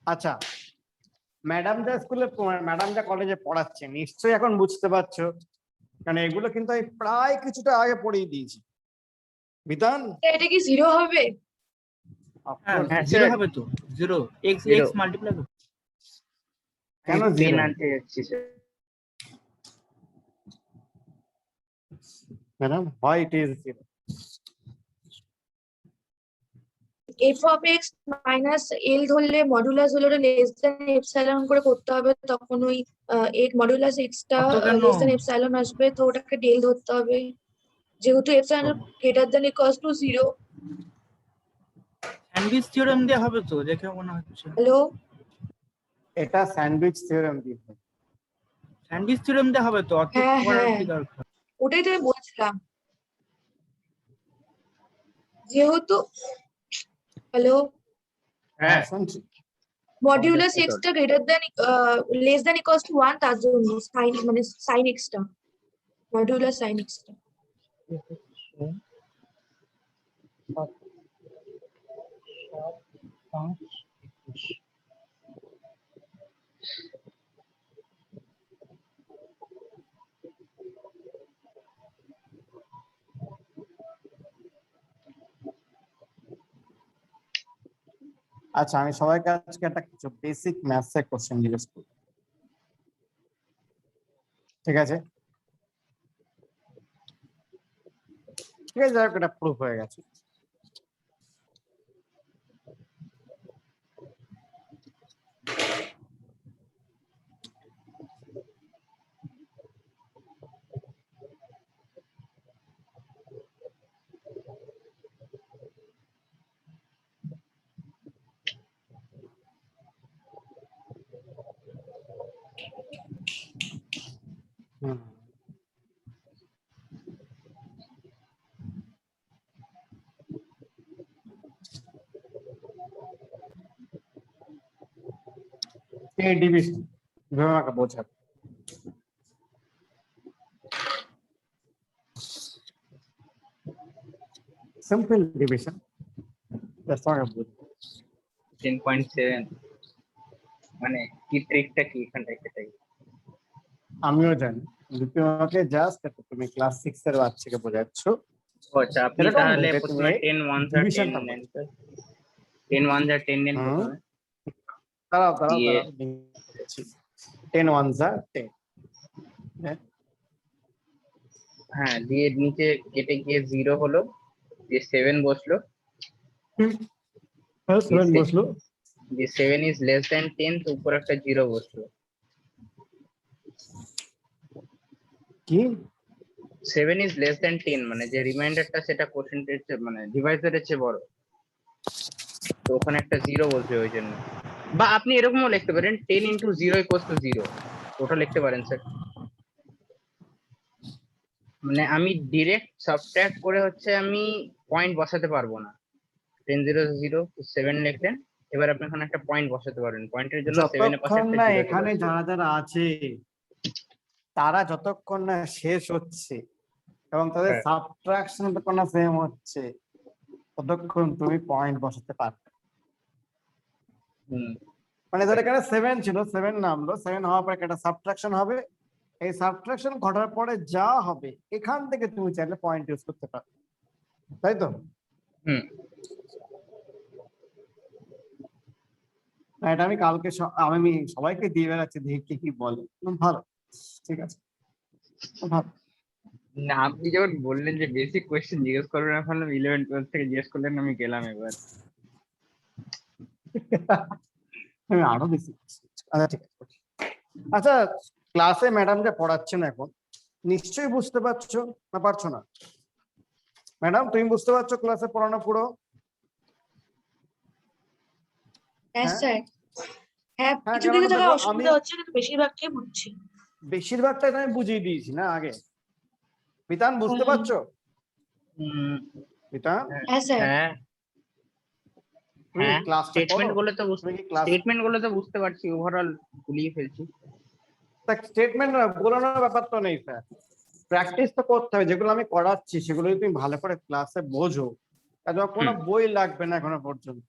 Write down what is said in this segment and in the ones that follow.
আচ্ছা, ম্যাডাম যা স্কুলে ম্যাডাম যা কলেজে পড়াচ্ছে নিশ্চয়ই এখন বুঝতে পারছো, কারণ এগুলো কিন্তু আমি প্রায় কিছুটা আগে পড়িয়ে দিয়েছি। বিতান, এটা কি 0 হবে? হ্যাঁ 0 হবে তো, 0 x x মাল্টিপ্লাই করো। কেন পেন 0? আনতে যাচ্ছি sir. Madam why it is 0? f of x minus l ধরলে মডুলাস হলো লেস দ্যান এপসাইলন করে করতে হবে, তখন ওই এক মডুলাস x টা অত কেন? লেস দ্যান এপসাইলন আসবে, তো ওটাকে ডেল ধরতে হবে যেহেতু epsilon greater than equals to 0। Sandwich theorem দিয়ে হবে তো, দেখে মনে হচ্ছে। হ্যালো, এটা স্যান্ডউইচ থিওরেম দিয়ে হবে। স্যান্ডউইচ থিওরেম দিয়ে হবে তো, অত হ্যাঁ, করার হ্যাঁ। কি দরকার? ওটাই তো আমি বলছিলাম, যেহেতু হ্যালো হ্যাঁ শুনছি। মডিউলাস x টা greater than less than equals to 1, তার জন্য সাইন মানে সাইন x টা মডিউলাস সাইন x টা। আচ্ছা, আমি সবাইকে আজকে একটা কিছু বেসিক ম্যাথস এর কোশ্চেন জিজ্ঞেস করব, ঠিক আছে? ঠিক আছে, যাই হোক, এটা প্রুফ হয়ে গেছে। এই ডিভিশন কিভাবে আমাকে বোঝাবে? Simple division, that's all. 10.7 মানে কি ট্রিকটা কি এখানটা সেটাই আমিও জানি, কিন্তু তুমি আমাকে জাস্ট তুমি ক্লাস 6 এর বাচ্চাকে বোঝাচ্ছ। আচ্ছা, আপনি এরকম তাহলে যে প্রথমে তুমি 10 1 আর 10 ডিভিশনটা নেন তো। 10 1 আর 10 নেন প্রথমে। দাঁড়াও দাঁড়াও দিয়ে- দাঁড়াও, 10 1 যা 10। হ্যাঁ, দিয়ে নিচে কেটে গিয়ে 0 হলো, দিয়ে 7 বসলো, 7 বসলো, দিয়ে 7 ইজ লেস দ্যান 10, তো উপর একটা 0 বসলো। কি 7 ইজ লেস দ্যান 10 মানে যে রিমাইন্ডারটা সেটা কোশ্চেন্টের মানে ডিভাইজারের চেয়ে বড়, তো ওখানে একটা 0 বসবে ওই জন্য। বা আপনি এরকমও লিখতে পারেন 10 ইন্টু 0 ইকুয়ালস টু 0, ওটা লিখতে পারেন স্যার। মানে আমি ডিরেক্ট সাবট্রাক্ট করে হচ্ছে আমি পয়েন্ট বসাতে পারবো না। 10 0 0 7 লিখলেন, এবার আপনি এখানে একটা পয়েন্ট বসাতে পারবেন, পয়েন্টের জন্য 7 এর পাশে যতক্ষণ একটা না 0 এখানে যারা যারা আছে তারা যতক্ষণ না শেষ হচ্ছে এবং তাদের হ্যাঁ। সাবট্রাকশন যতক্ষণ না সেম হচ্ছে ততক্ষণ তুমি পয়েন্ট বসাতে পারবে। মানে ধর এখানে 7 ছিল, 7 নামলো, 7 হওয়ার পরে একটা সাবট্রাকশন হবে, এই সাবট্রাকশন ঘটার পরে যা হবে এখান থেকে তুমি চাইলে পয়েন্ট ইউজ করতে পারো, তাই তো? না, এটা আমি কালকে আমি সবাইকে দিয়ে বেড়াচ্ছি, দেখি কি বলে। ভালো, ঠিক আছে, ভালো। না, আপনি যখন বললেন যে বেসিক কোশ্চেন জিজ্ঞেস করবেন, এখন 11 12 থেকে জিজ্ঞেস করলেন, আমি গেলাম এবার। আমি আরো বেশি। আচ্ছা ঠিক আছে। আচ্ছা, ক্লাসে ম্যাডাম যা পড়াচ্ছেন এখন নিশ্চয়ই বুঝতে পারছো না পারছো না? ম্যাডাম তুমি বুঝতে পারছো ক্লাসে পড়ানো পুরো? হ্যাঁ স্যার, হ্যাঁ কিছু কেন কিছু না জায়গায় দেখো, অসুবিধা হচ্ছে কিন্তু বেশিরভাগটাই বুঝছি। বেশিরভাগটাই আমি বুঝিয়ে দিয়েছি না আগে। বিতান বুঝতে পারছো? বিতান, হ্যাঁ স্যার, হ্যাঁ তুমি হ্যাঁ, ক্লাসটা করো? স্টেটমেন্ট গুলো তো তুমি কি ক্লাস স্টেটমেন্ট গুলো তো বুঝতে পারছি, ওভারঅল গুলিয়ে ফেলছি। স্টেটমেন্ট বলানোর ব্যাপার তো নেই স্যার, প্র্যাকটিস তো করতে হবে, যেগুলো আমি করাচ্ছি সেগুলো যদি তুমি ভালো করে ক্লাসে বোঝো, তাহলে কোনো বই লাগবে না এখনো পর্যন্ত।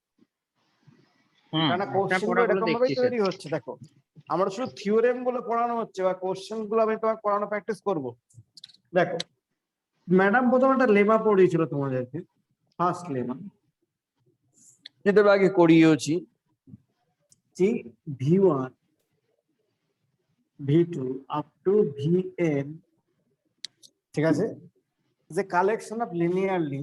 কারণ কোশ্চেন গুলো এরকম ভাবেই তৈরি হচ্ছে। দেখো আমরা শুধু থিওরেম গুলো পড়ানো হচ্ছে বা কোশ্চেন গুলো আমি তোমাকে পড়ানো প্র্যাকটিস করব। দেখো ম্যাডাম প্রথমে একটা লেমা পড়িয়েছিল তোমাদেরকে, ফার্স্ট লেমা, যেটা আগে করিয়েছি, যে V1 V2 up to Vn, ঠিক আছে, যে কালেকশন অফ লিনিয়ারলি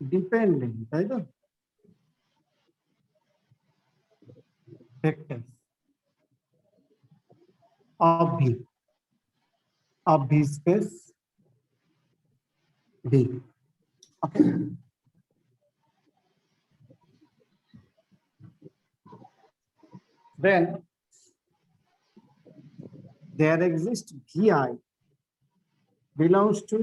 ডিপেন্ডেন্ট, তাই তো, vectors of V space V. Okay. Then there exists Vi belongs to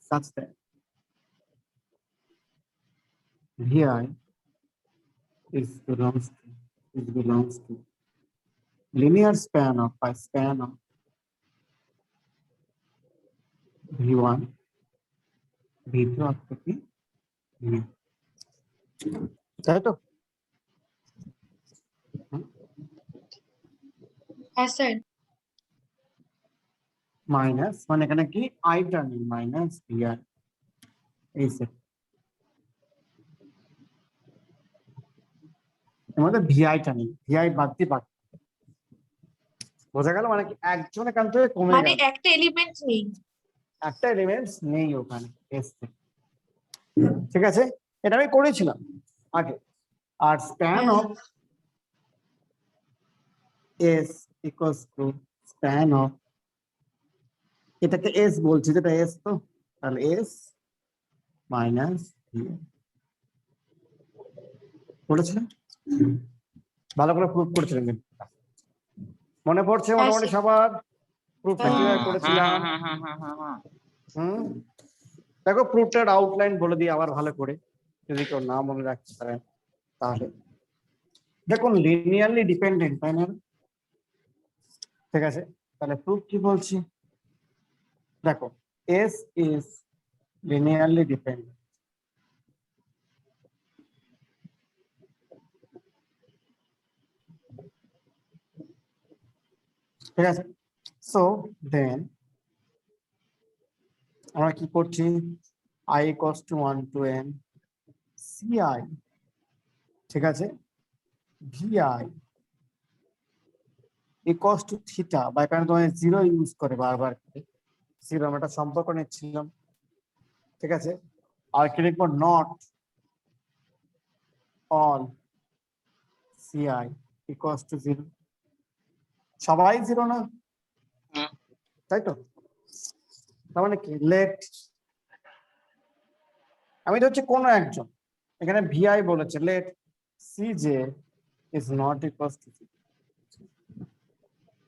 such that Vi belongs to linear span of V1 V2 up to V, তাই তো? হ্যাঁ sir. Minus মানে এখানে কি I turning minus Vi, এই set আমাদের Vi turning, Vi বাদ দিয়ে বাকি বোঝা গেল। মানে কি একজন এখান থেকে কমে মানে গেল, একটা এলিমেন্ট নেই। একটা এলিমেন্টস নেই ওখানে এস থেকে, ঠিক আছে? এটা আমি করেছিলাম আগে। আর span of S equals to span of, এটাকে এস বলছি, যেটা এস, তো তাহলে এস মাইনাস বলেছিলাম, ভালো করে প্রুফ করেছিলেন কিন্তু, মনে পড়ছে হ্যাঁ, মোটামুটি সবার? প্রুফটা কিভাবে করেছিলাম? দেখো প্রুফটার আউটলাইন বলে দিই আবার ভালো করে, যদি কেউ না মনে রাখতে পারেন তাহলে। দেখুন লিনিয়ারলি ডিপেন্ডেন্ট, তাই না? ঠিক আছে, তাহলে প্রুফ কি বলছি, দেখো এস ইজ লিনিয়ারলি ডিপেন্ডেন্ট, ঠিক আছে? সো দেন আমরা কি করছি, i equals to 1 to n ci, ঠিক আছে, vi equals to theta, বা এখানে তোমায় জিরো ইউজ করে বারবার জিরো, আমরা একটা সম্পর্ক নিচ্ছিলাম, ঠিক আছে? আর কি লিখবো, not all ci equals to 0, সবাই জিরো না, তাই তো? তার মানে কি, লেট, আমি তো হচ্ছে কোনো একজন, এখানে ভিআই বলেছে, late cj is not equals to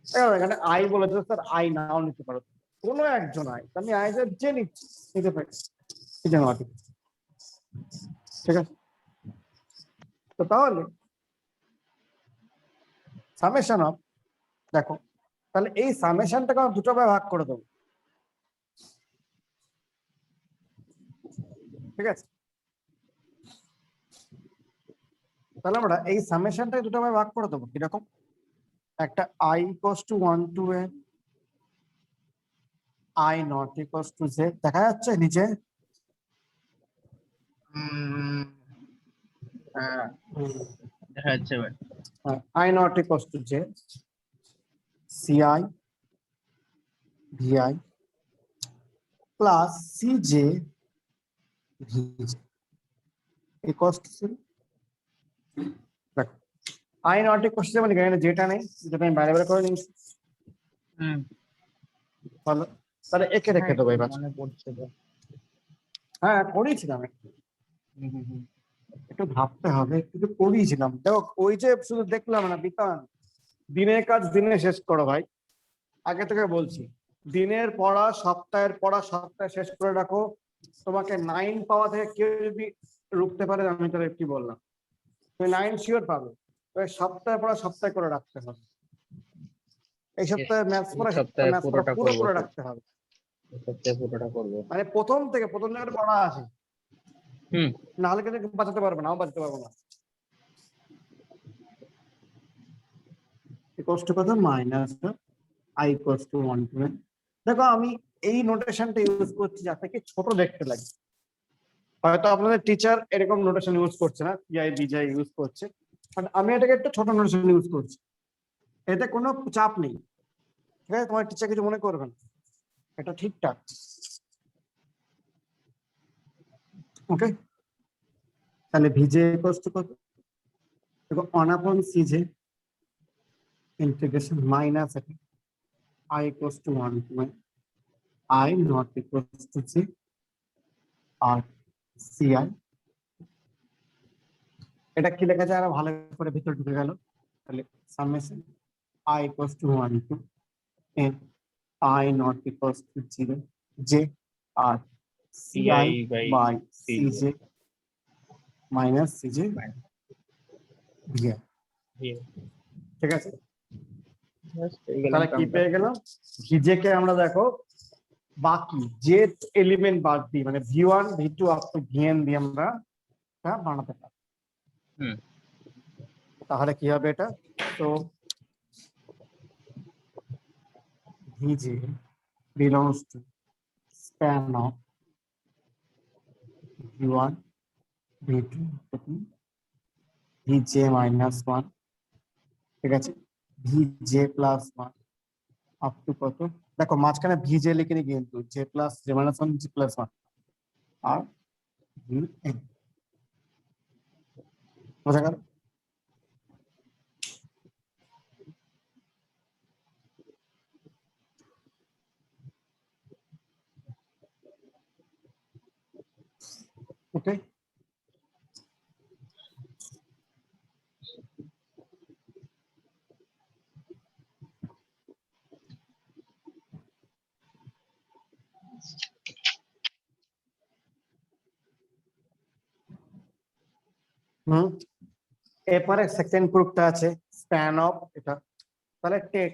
0, এখানে আই বলেছে, স্যার আই নাও নিতে পারো, কোনো একজন আই, আমি আই যে নিচ্ছি নিতে পারি, এটা নট, ঠিক আছে? তো তাহলে সামেশন অফ, দেখো তাহলে এই সামেশনটাকে আমরা দুটো ভাগে ভাগ করে দেবো, ঠিক আছে? তাহলে আমরা এই সামেশনটাকে দুটো ভাগে ভাগ করে দেবো, কিরকম, একটা i equals to 1 to n, i not equals to z, দেখা যাচ্ছে নিচে? I not equals to j ci vi plus cj vj equals to 0, i not equals to 0 মানে এখানে যেটা নেই, যেটা আমি বাইরে করে নিয়েছি, ভালো, তাহলে একে রেখে দেবো এবার। মনে পড়ছে তো। হ্যাঁ করিয়েছিলাম, একটু ভাবতে হবে, একটু করিয়েছিলাম। দেখো ওই যে শুধু দেখলাম না বিতান, দিনের কাজ দিনে শেষ করো ভাই, আগে থেকে বলছি, দিনের পড়া সপ্তাহের পড়া সপ্তাহে শেষ করে রাখো, তোমাকে 9 পাওয়া থেকে কেউ যদি রুখতে পারে, আমি তাহলে কি বললাম, তুমি 9 শিওর পাবে। সপ্তাহে পড়া সপ্তাহে করে রাখতে হবে, এই সপ্তাহে ম্যাথস পড়া সপ্তাহে ম্যাথস পড়া পুরোটা পুরো করবো, করে রাখতে হবে, সপ্তাহে পুরোটা করবো। মানে প্রথম থেকে প্রথম জায়গায় পড়া আছে, হুম। না হলে কিন্তু বাঁচাতে পারবে না, বাঁচাতে পারবো না। ইকুয়ালস টু কত, minus I equals to 1 to n। দেখো আমি এই নোটেশনটা ইউজ করছি যাতে কি ছোট দেখতে লাগে। হয়তো আপনাদের টিচার এরকম নোটেশন ইউজ করছে না, পিআই বিজয় ইউজ করছে, বাট আমি এটাকে একটু ছোট নোটেশন ইউজ করছি, এতে কোনো চাপ নেই, ঠিক আছে? তোমার টিচার কিছু মনে করবেন, এটা ঠিকঠাক। ওকে, তাহলে ভিজে ইকুয়ালস টু কত, দেখো 1/cj integration minus I equals to 1 to n, I not equals to j আর ci। এটা কি লেখা যায়, আরো ভালো করে ভিতরে ঢুকে গেল, তাহলে summation I equals to 1 to n, I not equals to 0 j আর ci by cj minus cj vi। ঠিক আছে, তাহলে কি পেয়ে গেলাম, ভিজে কে আমরা দেখো বাকি যে এলিমেন্ট বাদ দিই, মানে v1 v2 up to vn দিয়ে আমরা এটা বানাতে পারি। হুম। তাহলে কি হবে এটা, তো vj belongs to span of v1 v2 vj minus 1, ঠিক আছে, vj plus 1 আপ টু কত, দেখো মাঝখানে vj লিখে নি কিন্তু j plus j minus 1 j plus 1 আর vn, বোঝা গেল? ওকে, হুম, এরপরে সেকেন্ড প্রুফটা আছে স্প্যান অফ এটা, তাহলে টেক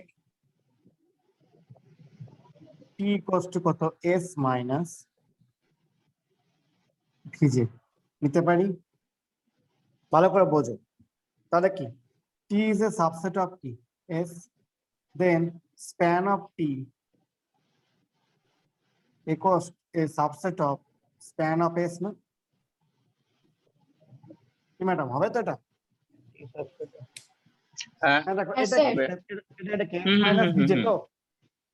t ইকুয়ালস টু কত, s মাইনাস vj নিতে পারি, ভালো করে বোঝো, তাহলে কি t is a subset of t, s, then span of t equals a subset of span of s, না কি ম্যাডাম, হবে তো এটা? হ্যাঁ। হ্যাঁ দেখো হ্যাঁ, এটা স্যার। এটা কি হুম, হুম, মাইনাস হুম, ভিজে, হুম। তো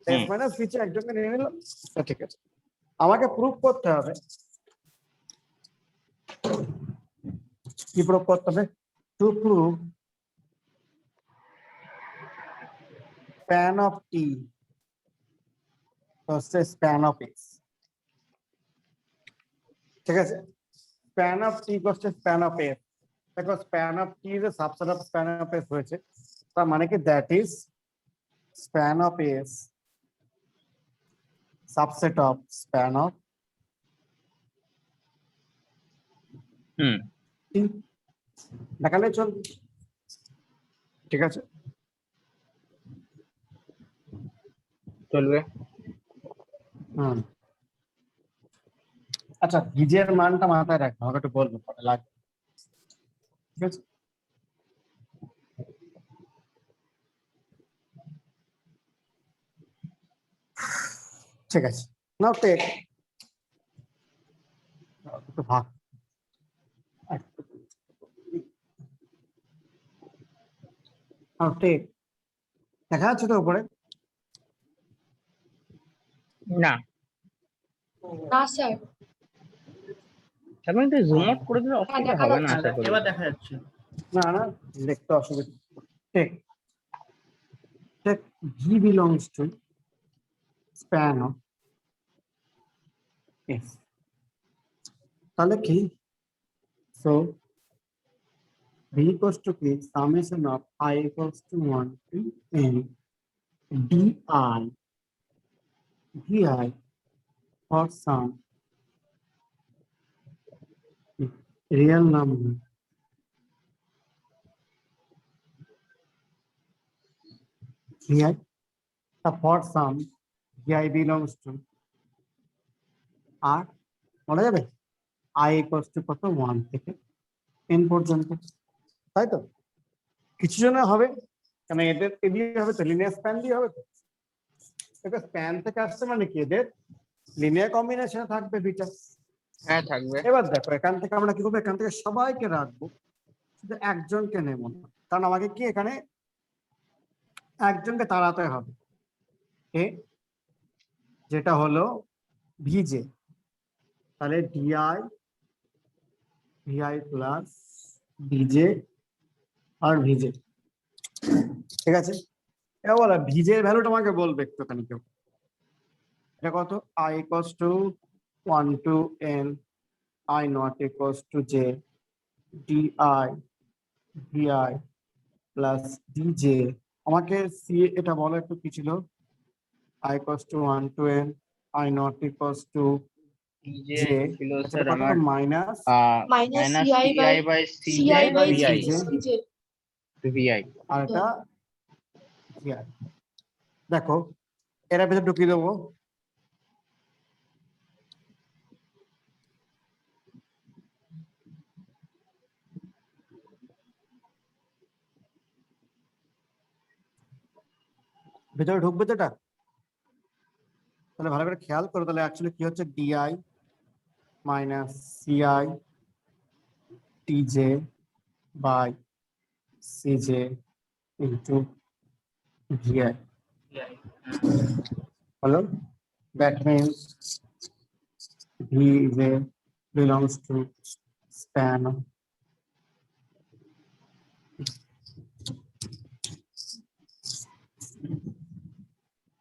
হুম। s মাইনাস ভিজে একজনকে নিয়ে নিলাম, ঠিক আছে। আমাকে প্রুফ করতে হবে, কি প্রুফ করতে হবে, to prove span of t versus span of s, ঠিক আছে, span of t versus span of s, দেখো span of t is a subset of span of s হয়েছে, তার মানে কি that is span of s subset of span of hmm. t, দেখালে চলবে, ঠিক আছে। চলবে। হুম, আচ্ছা ভিজের মানটা মাথায় রাখবো, আমাকে একটু বলবো পরে লাগবে, ঠিক আছে। ঠিক আছে, নাও টেক একটু ভাগ, নাও টেক, দেখা যাচ্ছে তো উপরে, না, না স্যার, আপনি একটু জুম আউট করে দিলে অসুবিধা দেখা হবে না যাচ্ছে। আশা করি। এবার দেখা যাচ্ছে। না না দেখতে অসুবিধা, take take V belongs to span of S, তাহলে কি, সো ভি ইকুয়ালস টু কি, summation of I equals to 1 to n di vi for some real number vi, the for sum vi belongs to r, বলা যাবে I equals to কত 1 থেকে n পর্যন্ত, তাই তো? কিছু জনের হবে, কারণ এদের এদিকে হবে তো লিনিয়ার স্প্যান দিয়ে হবে তো, এটা স্প্যান থেকে আসছে মানে কি এদের লিনিয়ার কম্বিনেশনে থাকবে বিটা। হ্যাঁ থাকবে। এবার দেখো এখান থেকে আমরা কি করবো, এখান থেকে সবাইকে রাখবো, শুধু একজনকে নেব না, কারণ আমাকে কি এখানে একজনকে তাড়াতে হবে, এ যেটা হলো ভিজে, তাহলে ডিআই ভিআই প্লাস ভিজে আর ভিজে, ঠিক আছে? এবার বলো ভিজের ভ্যালুটা আমাকে বলবে একটুখানি কেউ, এটা কত, I equals to 1 to n I not equals to j di vi plus dj, আমাকে সি এটা বলো একটু কি ছিল, I equals to 1 to n I not equals to যে j, ছিল আচ্ছা স্যার এটা কত আমার minus minus minus CI TI by CI by CJ CJ VI. আর এটা vi। দেখো এরা ভেতরে ঢুকিয়ে দেবো, ভেতরে ঢুকবে তো এটা, তাহলে ভালো করে খেয়াল করো, তাহলে অ্যাকচুয়ালি কি হচ্ছে DI minus CI TJ by CJ into VI, হলো that means VJ belongs to span of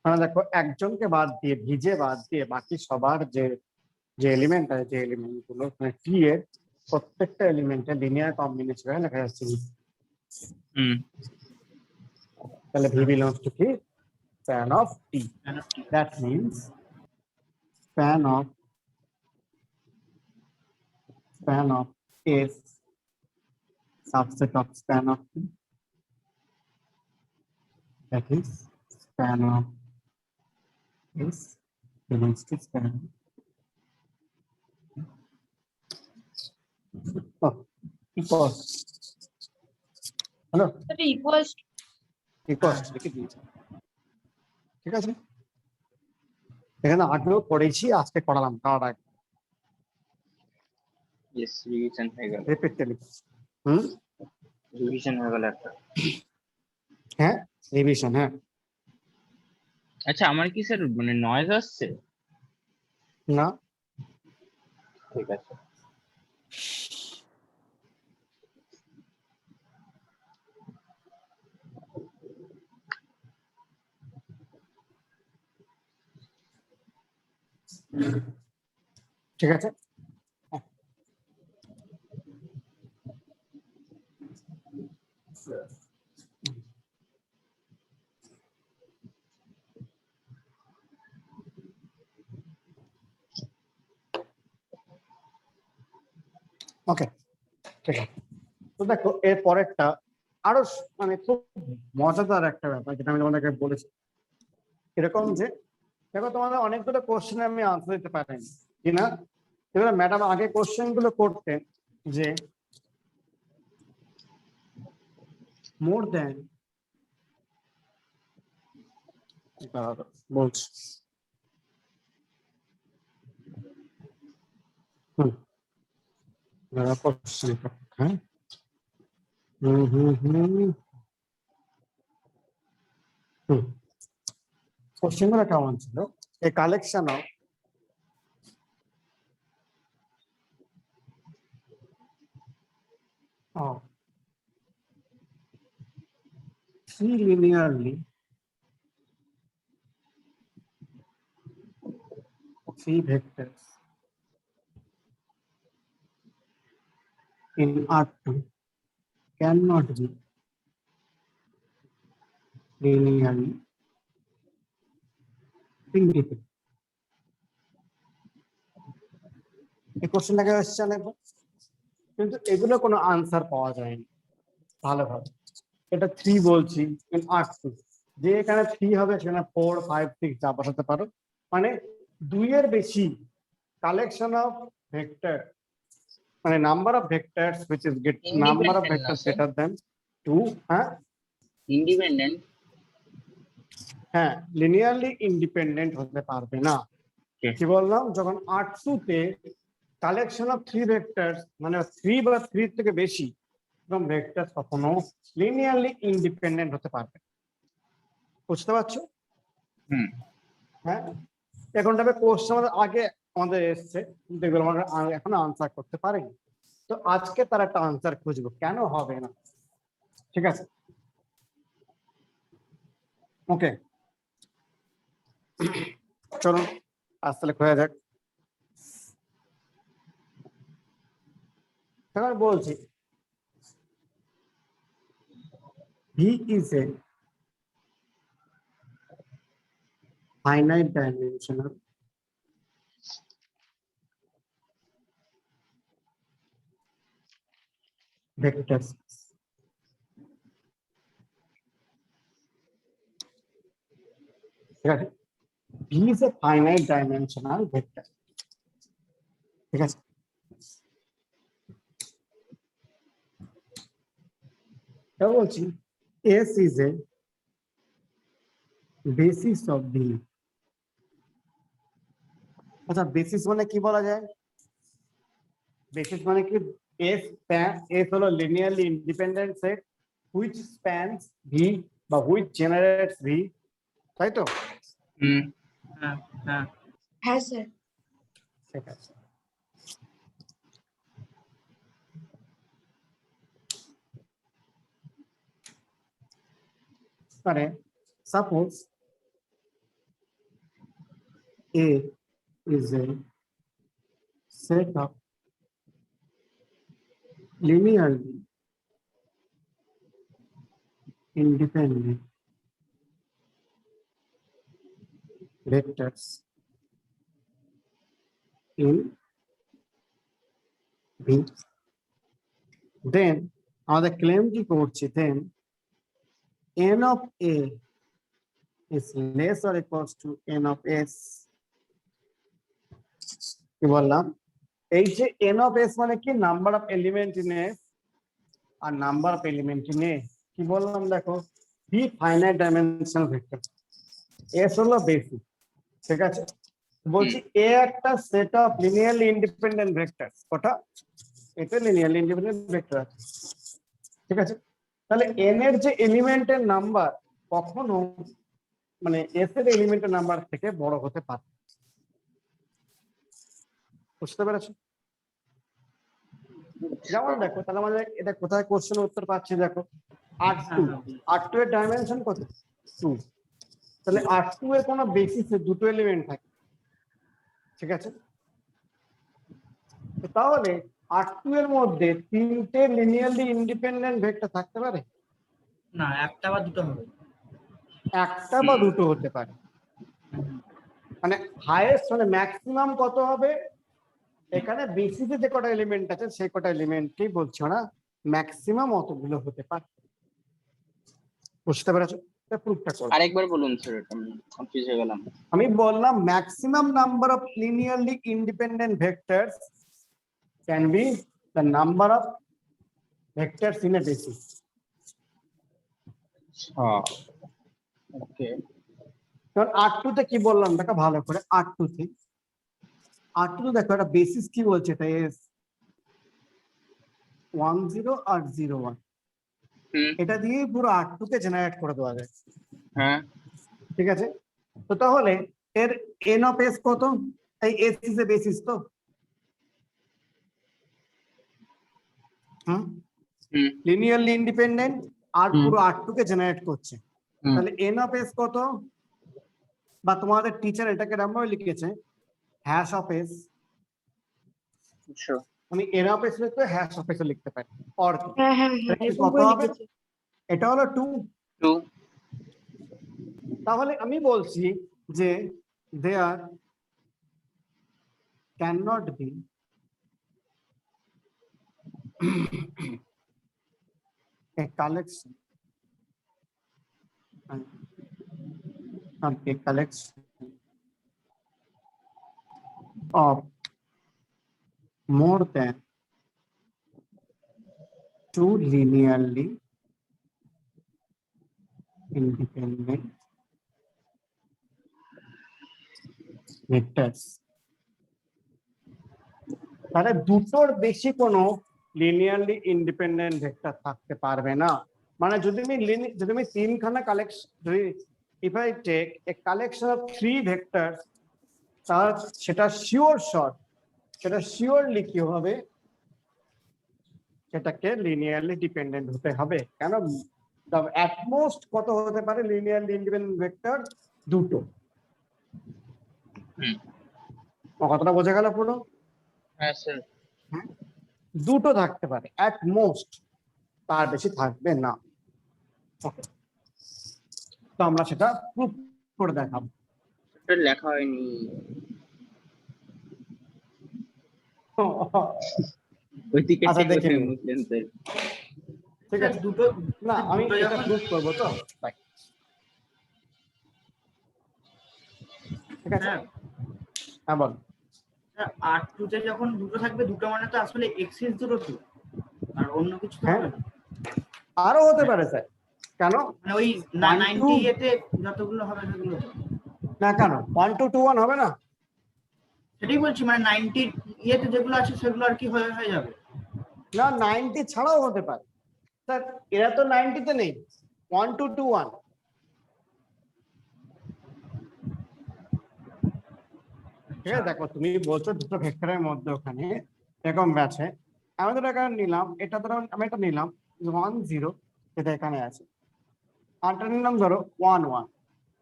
মানে দেখো একজনকে বাদ দিয়ে ভিজে বাদ দিয়ে বাকি সবার যে যে এলিমেন্ট আছে, যে এলিমেন্ট গুলো মানে টি এর প্রত্যেকটা এলিমেন্টের লিনিয়ার কম্বিনেশন লেখা যাচ্ছে V। তাহলে ভি বিলংস টু কি, span of t, that means span of S subset of span of t, that is span of S belongs to span of equals, hello equals equals লিখে দিয়েছি, ঠিক আছে? এখানে আগেও পড়েছি, আজকে করালাম, তার আগে ইয়েস রিভিশন হয়ে গেল, রিপিটে লিখেছি। হুম, রিভিশন হয়ে গেল একটা। হ্যাঁ রিভিশন, হ্যাঁ। আচ্ছা আমার কি স্যার মানে নয়েজ আসছে? না ঠিক আছে। ঠিক আছে, ওকে ঠিক আছে। তো দেখো এর পরেরটা আরো মানে খুব মজাদার একটা ব্যাপার, যেটা আমি তোমাদেরকে বলেছি, এরকম যে দেখো তোমাদের অনেকগুলো কোশ্চেন আমি আনসার দিতে পারিনি কিনা, এবার ম্যাডাম আগে কোশ্চেন গুলো করতেন যে মোর দেন, বলছি কোশ্চেন, হ্যাঁ কোশ্চেন গুলো কেমন ছিল, a collection of three linearly three vectors in R2 cannot be linearly independent. এই কোশ্চেনটাকে আসছে অনেকবার, কিন্তু এগুলো কোনো আনসার পাওয়া যায়নি ভালোভাবে। এটা 3 বলছি, R2 যে এখানে 3 হবে সেখানে 4 5 6 যা বসাতে পারো, মানে 2 এর বেশি কালেকশন অফ ভেক্টর, মানে number of vectors which is get number of Independent না, vectors sir? greater than 2। হ্যাঁ ইন্ডিপেন্ডেন্ট। হ্যাঁ, লিনিয়ারলি ইন্ডিপেন্ডেন্ট হতে পারবে না। Okay. কি বললাম, যখন R2 তে কালেকশন অফ 3 ভেক্টরস মানে 3 বা 3 থেকে বেশি এরকম ভেক্টরস কখনো লিনিয়ারলি ইন্ডিপেন্ডেন্ট হতে পারবে না। বুঝতে পারছো? হুম। হ্যাঁ, এখন তবে কোশ্চেন আগে আমাদের এসছে, কিন্তু এগুলো আমরা এখনো আনসার করতে পারিনি। তো আজকে তার একটা আনসার খুঁজবো কেন হবে না। ঠিক আছে, ওকে, চলো আজ তাহলে খোঁজা যাক। এবার বলছি V is a finite dimensional vector space. ঠিক আছে, V is a finite dimensional vector। ঠিক আছে, এবার বলছি S is a basis of V। আচ্ছা, বেসিস মানে কি বলা যায়? বেসিস মানে কি S হলো linearly independent set which spans V বা হুইচ জেনারেটস V, তাই তো? হুম। হ্যাঁ হ্যাঁ হ্যাঁ স্যার। ঠিক আছে, মানে suppose A is a set of linearly independent vectors in V, then আমাদের ক্লেম কি করছি, then n of A is less or equals to n of S। কি বললাম, এই যে n of S মানে কি, number of element in S আর number of element in A। কি বললাম দেখো, V finite dimensional vector, S হলো বেসিস। ঠিক আছে, বলছি A একটা set of linearly independent vector, কটা? এটা লিনিয়ারলি ইন্ডিপেন্ডেন্ট ভেক্টর আছে। ঠিক আছে, তাহলে n এর যে এলিমেন্টের নাম্বার কখনো মানে S এর এলিমেন্টের নাম্বার থেকে বড় হতে পারে। বুঝতে পেরেছো? যেমন দেখো, তাহলে আমাদের এটা কোথায় কোশ্চেন উত্তর পাচ্ছি, দেখো R2, R2 এর ডাইমেনশন কত? 2। তাহলে R2 এর কোনো বেসিসে দুটো এলিমেন্ট থাকে। ঠিক আছে, তো তাহলে R2 এর মধ্যে 3টে লিনিয়ারলি ইন্ডিপেন্ডেন্ট ভেক্টর থাকতে পারে? না, একটা বা দুটো হবে। একটা বা দুটো হতে পারে। মানে হাইয়েস্ট মানে ম্যাক্সিমাম কত হবে? এখানে বেসিসে যে কটা এলিমেন্ট আছে সেই কটা এলিমেন্টকেই বলছো না, ম্যাক্সিমাম অতগুলো হতে পারে। বুঝতে পেরেছো? এটা প্রুফটা করো। আরেকবার বলুন স্যার, এটা আমি কনফিউজ হয়ে গেলাম। আমি বললাম maximum number of linearly independent vectors can be the number of vectors in a basis. হ্যাঁ, ওকে। কারণ R2 তে কি বললাম দেখো ভালো করে, R2 তে দেখো একটা বেসিস কি বলছে, এটা S 1 0 আর 0 1, হুম। এটা দিয়ে পুরো R2 কে জেনারেট করে দেওয়া যায়। হ্যাঁ। ঠিক আছে, তো তাহলে এর n অফ S কত? এই S ইজ এ বেসিস তো। হুম, হুম। লিনিয়ারলি ইন্ডিপেন্ডেন্ট আর হুম। পুরো R2 কে জেনারেট করছে। তাহলে n অফ S কত? বা তোমাদের টিচার এটাকে এরকম লিখেছে হ্যাশ অফ S। Sure. আমি n অফ S লিখতে হ্যাশ অফ S লিখতে পারি, অর কি? হ্যাঁ হ্যাঁ এটা হ্যাঁ, কি এরকম কত করে হবে? লিখেছে। এটা হলো 2। 2. তাহলে আমি বলছি যে there can not be a collection of more than two linearly independent vectors. তাহলে দুটোর বেশি কোনো লিনিয়ারলি ইন্ডিপেন্ডেন্ট ভেক্টর থাকতে পারবে না। মানে যদি আমি তিনখানা কালেকশন, যদি if I take a collection of 3 vector, তার সেটা শিওরলি কি হবে, সেটাকে লিনিয়ারলি ডিপেন্ডেন্ট হতে হবে। কেন, অ্যাট মোস্ট কত হতে পারে লিনিয়ারলি ইন্ডিপেন্ডেন্ট ভেক্টর? দুটো। কথাটা বোঝা গেল পুরো? হ্যাঁ স্যার। দুটো থাকতে পারে অ্যাট মোস্ট, তার বেশি থাকবে না। তো আমরা সেটা প্রুফ করে দেখাবো। এটা লেখা হয়নি। ওইদিকে আচ্ছা, দেখে নিন। বুঝলেন স্যার। ঠিক আছে, দুটো না আমি দুটো এটা যখন- প্রুফ করবো তো তাই। ঠিক আছে, হ্যাঁ হ্যাঁ বল। R2 তে যখন দুটো থাকবে, দুটো মানে তো আসলে এক্সিস দুটো তো, আর অন্য কিছু তো হ্যাঁ, হবে না। আরো হতে পারে স্যার। কেন মানে ওই 1, 2 90 এতে যতগুলো হবে সেগুলো তো। না, কেন 1 2 2 1 হবে না? সেটাই বলছি, মানে 90 ইয়েতে যেগুলো আছে সেগুলো আর কি হয়ে যাবে। না, 90 ছাড়াও হতে পারে স্যার। এরা তো 90 তে নেই, 1 2 2 1। ঠিক আছে, দেখো তুমি বলছো দুটো ভেক্টরের মধ্যে ওখানে এরকম আছে। আমি তো এখানে নিলাম, এটা ধরো আমি এটা নিলাম 1 0, সেটা এখানে আছে। আরটা নিলাম ধরো 1 1,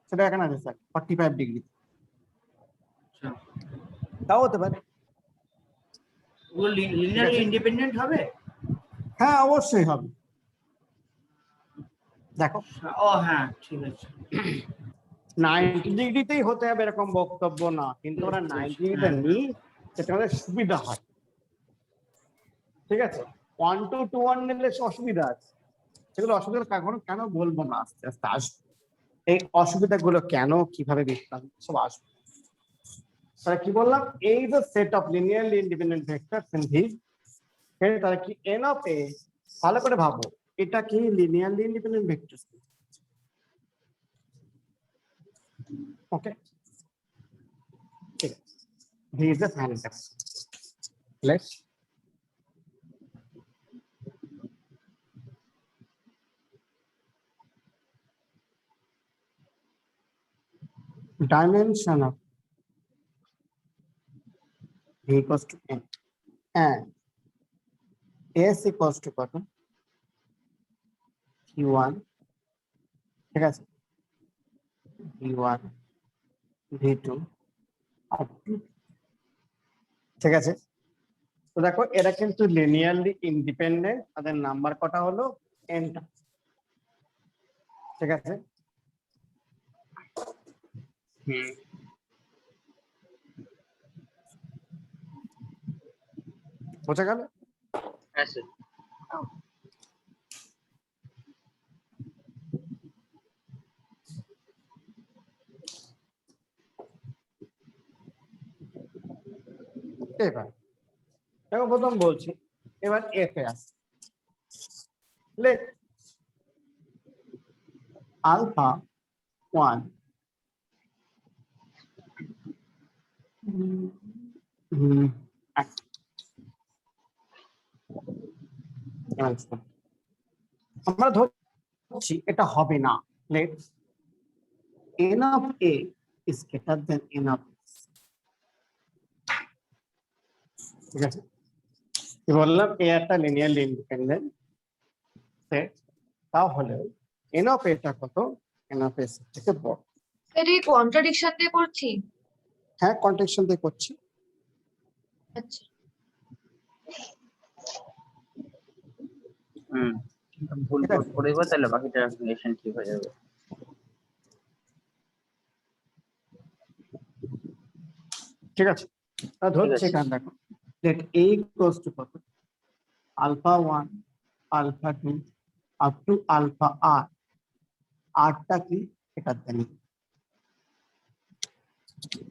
সেটা এখানে আছে স্যার 45 ডিগ্রি। আচ্ছা, তাও হতে পারে। ওগুলো লিনিয়ারলি ইন্ডিপেন্ডেন্ট হবে? হ্যাঁ, অবশ্যই হবে। দেখো ও হ্যাঁ, ঠিক আছে। 90 ডিগ্রিতেই হতে হবে এরকম বক্তব্য না, কিন্তু ওরা 90 ডিগ্রিতে নিই, সেটা আমাদের সুবিধা হয়। ঠিক আছে, 1 2 2 1 নিলে অসুবিধা আছে। সেগুলো অসুবিধা কেন বলবো না, আস্তে আস্তে আসবে। এই অসুবিধাগুলো কেন, কিভাবে বিস্তারিত সব আসবে। তাহলে কি বললাম, এই যে set of linearly independent vectors in V, তাহলে কি এন অফ এ, ভালো করে ভাবো, এটা কি লিনিয়ারলি ইন্ডিপেন্ডেন্ট ভেক্টরস? ওকে, ঠিক আছে, V is the final text. Let's dimension of v equals to n and s equals to কত, q1, ঠিক আছে, v1 v2 up to, ঠিক আছে। তো দেখো এরা কিন্তু লিনিয়ারলি ইন্ডিপেন্ডেন্ট, তাদের নাম্বার কটা হলো, nটা। ঠিক আছে, বোঝা গেল? হ্যাঁ স্যার। এবার দেখো প্রথম বলছি, এবার এতে আসে, লেট আলফা 1 আমরা ধরছি এটা হবে না। Let n of a is greater than n of s। ঠিক আছে, কি বললাম, এ একটা লিনিয়ারলি ইন্ডিপেন্ডেন্ট সেট, তাহলে n of a টা কত, n of s থেকে বড়। এটা কন্ট্রাডিকশন দিয়ে করছি। হ্যাঁ, কন্ট্রাডিকশন দিয়ে করছি। আচ্ছা, ভুল করে দেবো, তাহলে বাকিটা রিলেশন ঠিক হয়ে যাবে। ঠিক আছে, ধরছি এখানে দেখো, লেট a equals to কত, alpha 1, alpha 2 up to alpha r। rটা কি এটা জানি,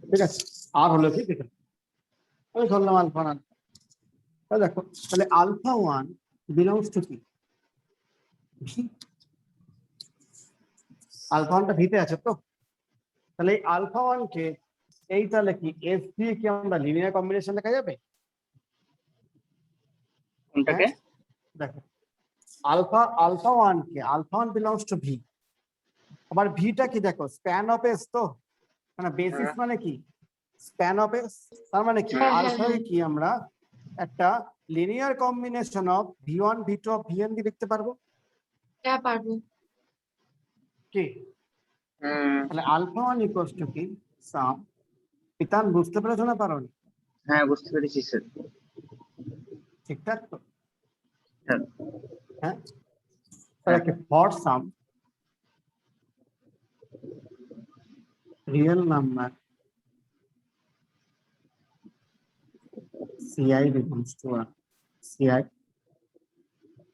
ঠিক আছে? আর হলো কি দেখুন, আমি ধরলাম আলফা 1। তাহলে দেখো, তাহলে আলফা 1 বিলংস টু কি ভি। আলফা 1টা ভিতে আছে তো, তাহলে এই আলফা 1 কে এই তাহলে কি এফ দিয়ে কি আমরা লিনিয়ার কম্বিনেশন লেখা যাবে? কোনটাকে? দেখো, আলফা 1 কে আলফা 1 বিলংস টু ভি, আবার ভিটা কি দেখো স্প্যান অফ এস তো, মানে বেসিস হ্যাঁ। মানে কি স্প্যান অফ এস, তার মানে কি হ্যাঁ, হ্যাঁ, আলফা হ্যাঁ। কি আমরা একটা linear combination of v1 v2 of vn দিয়ে লিখতে পারবো হ্যাঁ, পারবো। কি? তাহলে আলফা 1 ইকুয়ালস টু কি সাম, পিতান বুঝতে পেরেছো না পারোনি? হ্যাঁ, বুঝতে পেরেছি স্যার। ঠিকঠাক তো? হ্যাঁ। হ্যাঁ, তাহলে কি for some real number ci belongs to a ci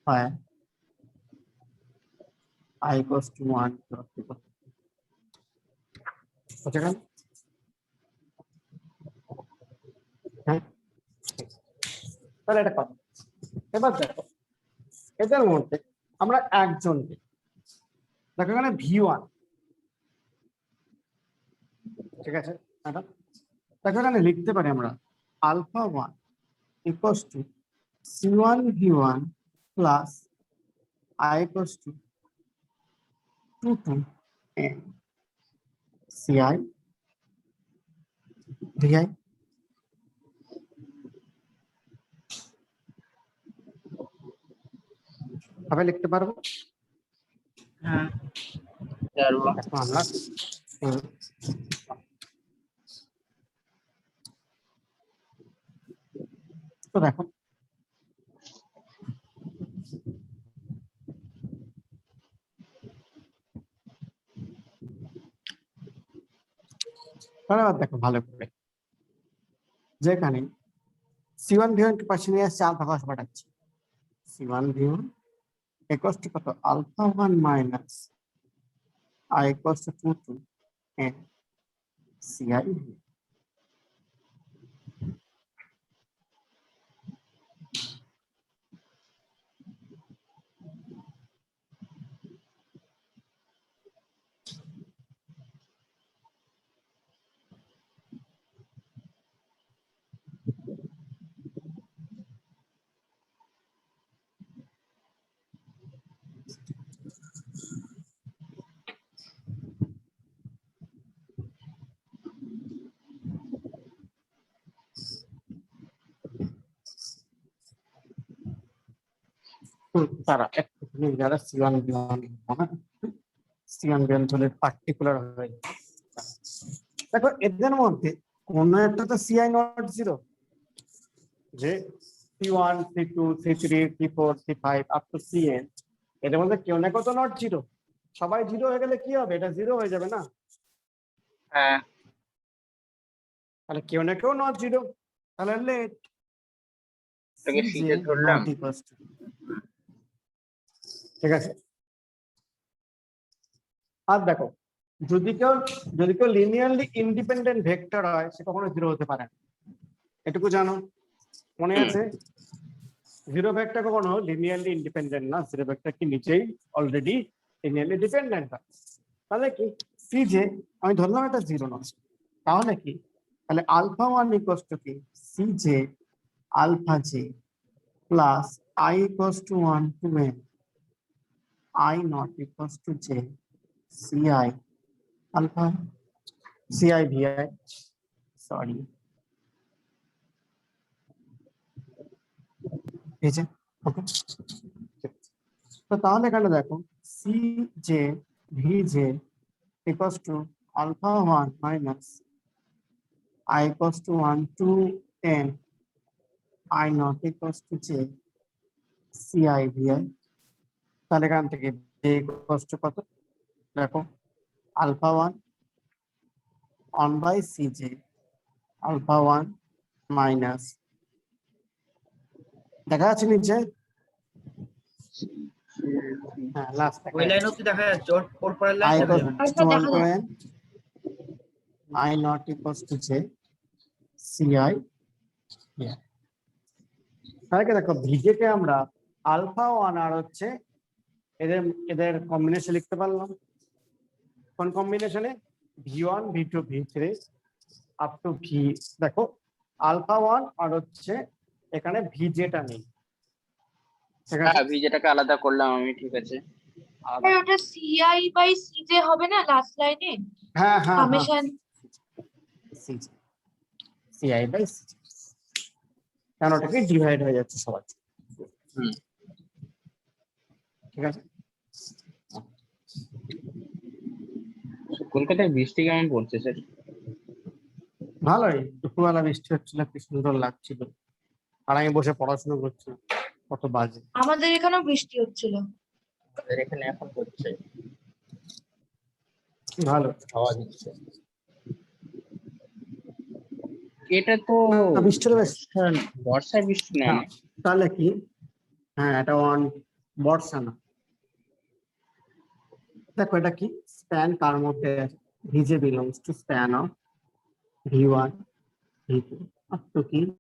where I equals to 1 বুঝে গেল? হ্যাঁ, তাহলে এটা কথা। এবার দেখো, এদের মধ্যে আমরা একজনকে দেখো এখানে v1, ঠিক আছে ম্যাডাম? দেখো এখানে লিখতে পারি আমরা alpha 1 equals to c1 v1 plus I equals to 2 to n ci vi। ভাবে লিখতে পারবো? হ্যাঁ, পারবো। এখন আমরা তো দেখো তাহলে এবার দেখো ভালো করে, যেখানে c1 v1 কে পাশে নিয়ে আসছে আলফা কস পাঠাচ্ছি, c1 v1 equals to কত alpha 1 minus I equals to 2 to n ci vi। তারা একটুখানি যারা c1 v1 c1 v1 হলে পার্টিকুলার হয়ে যায়। দেখো এদের মধ্যে কোন একটা তো ci নট 0, যে c1 c2 c3 c4 c5 up to cn, এদের মধ্যে কেউ না কত নট 0, সবাই 0 হয়ে গেলে কি হবে? এটা 0 হয়ে যাবে না? হ্যাঁ। তাহলে কেউ না কেউ নট 0, তাহলে লেট এটাকে সিজে ধরলাম। ঠিক আছে। আর দেখো, যদি কেউ লিনিয়ারলি ইন্ডিপেন্ডেন্ট ভেক্টর হয় সে কখনো 0 হতে পারে না, এটুকু জানো? মনে আছে? 0 ভেক্টর কখনো লিনিয়ারলি ইন্ডিপেন্ডেন্ট না, 0 ভেক্টর কি নিচেই অলরেডি লিনিয়ারলি ডিপেন্ডেন্ট হয়। তাহলে কি সিজে আমি ধরলাম এটা 0 নয়, তাহলে কি তাহলে আলফা 1 ইকুয়ালস টু কি CJ alpha J plus I equals to 1 to n I not equals to j ci alpha ci vi, sorry এই যে ওকে। তো তাহলে এখানে দেখো C J V J equals to alpha 1 minus I equals to 1 to n I not equals to j ci vi। তাহলে এখান থেকে j equals to কত দেখো alpha 1 1 by cj alpha 1 minus দেখা যাচ্ছে নিচে হ্যাঁ লাস্ট ওই লাইন অব্দি দেখা যাচ্ছে, ওর পরের I লাইন দেখা equals যাবে না। to 1 দেখা to যাচ্ছে। n, I not equals to j, ci, yeah. তাহলে কি দেখো ভিজে কে আমরা আলফা 1 আর হচ্ছে এদের এদের কম্বিনেশন লিখতে পারলাম। কোন কম্বিনেশনে? v1 v2 v3 up to v। দেখো আলফা 1 আর হচ্ছে এখানে ভিজেটা নেই, ঠিক আছে? হ্যাঁ ভিজেটাকে আলাদা করলাম আমি, ঠিক আছে। আলাদা। আর ওটা সিআই বাই সিজে হবে না লাস্ট লাইনে? হ্যাঁ হ্যাঁ হ্যাঁ সামেশন ci বাই c, কারণ ওটাকে ডিভাইড হয়ে যাচ্ছে সবার, হুম। ঠিক আছে? কলকাতায় বৃষ্টি কেমন পড়ছে স্যার? ভালোই, দুপুরবেলা বৃষ্টি হচ্ছিল, কি সুন্দর লাগছিল, আর আমি বসে পড়াশোনা করছি, কত বাজে। আমাদের এখানেও বৃষ্টি হচ্ছিল। আমাদের এখানে এখন হচ্ছে, ভালো। হাওয়া দিচ্ছে। এটা তো না, বৃষ্টির বেশ, বর্ষায় বৃষ্টি না, হ্যাঁ তাহলে কি? হ্যাঁ এটা বর্ষা না। দেখো এটা কি স্প্যান কার মধ্যে আছে? ভিজে belongs to span of v1 v2 up to কি